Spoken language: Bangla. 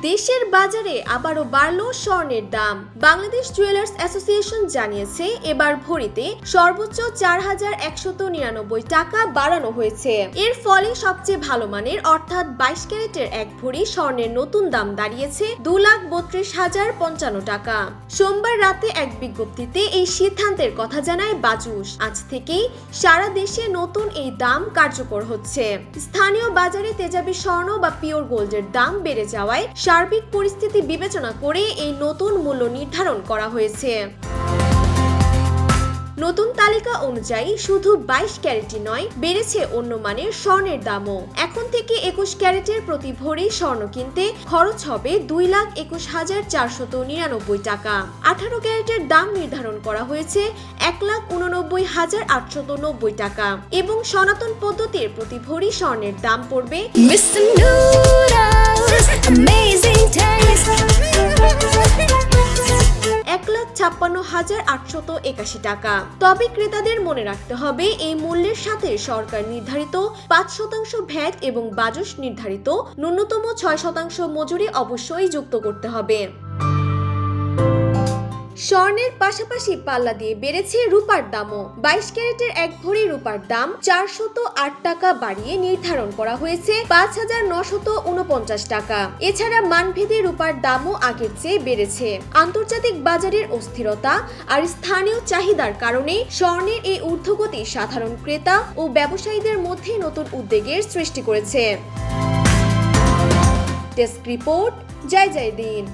দেশের বাজারে আবারও বাড়ল স্বর্ণের দাম। বাংলাদেশ জুয়েলার্স অ্যাসোসিয়েশন জানিয়েছে এবার ভরিতে সর্বোচ্চ ৪,১৯৯ টাকা বাড়ানো হয়েছে। এর ফলে সবচেয়ে ভালো মানের অর্থাৎ ২২ ক্যারেটের এক ভরি স্বর্ণের নতুন দাম দাঁড়িয়েছে ২,৩২,০৫৫ টাকা। সোমবার রাতে এক বিজ্ঞপ্তিতে এই সিদ্ধান্তের কথা জানায় বাজুস। আজ থেকেই সারা দেশে নতুন এই দাম কার্যকর হচ্ছে। স্থানীয় বাজারে তেজাবি স্বর্ণ বা পিওর গোল্ডের দাম বেড়ে যাওয়ায় সার্বিক পরিস্থিতি বিবেচনা করে এই নতুন মূল্য নির্ধারণ করা হয়েছে। নতুন তালিকা অনুযায়ী শুধু ২২ ক্যারেটই নয়, বেড়েছে অন্য মানের স্বর্ণের দামও। এখন থেকে ২১ ক্যারেটের প্রতি ভরি স্বর্ণ কিনতে খরচ হবে ২,২১,৪৯৯ টাকা। ১৮ ক্যারেটের দাম নির্ধারণ করা হয়েছে ১,৮৯,৮৯০ টাকা এবং সনাতন পদ্ধতির প্রতি ভরি স্বর্ণের দাম পড়বে ১,৫৬,৮৮১ টাকা। তবে ক্রেতাদের মনে রাখতে হবে এই মূল্যের সাথে সরকার নির্ধারিত ৫% ভ্যাট এবং বাজুস নির্ধারিত ন্যূনতম ৬% মজুরি অবশ্যই যুক্ত করতে হবে। স্বর্ণের পাশাপাশি পাল্লা দিয়ে বেড়েছে রূপার দামও। ২২ ক্যারেটের এক ভরি রূপার দাম ৪০৮ টাকা বাড়িয়ে নির্ধারণ করা হয়েছে ৫,৯৪৯ টাকা। এছাড়া মানভেদে রূপার দামও আগের চেয়ে বেড়েছে। আন্তর্জাতিক বাজারের অস্থিরতা আর স্থানীয় চাহিদার কারণে স্বর্ণের এই ঊর্ধ্বগতি সাধারণ ক্রেতা ও ব্যবসায়ীদের মধ্যে নতুন উদ্বেগের সৃষ্টি করেছে। ডেস্ক রিপোর্ট, জয় জয় দিন।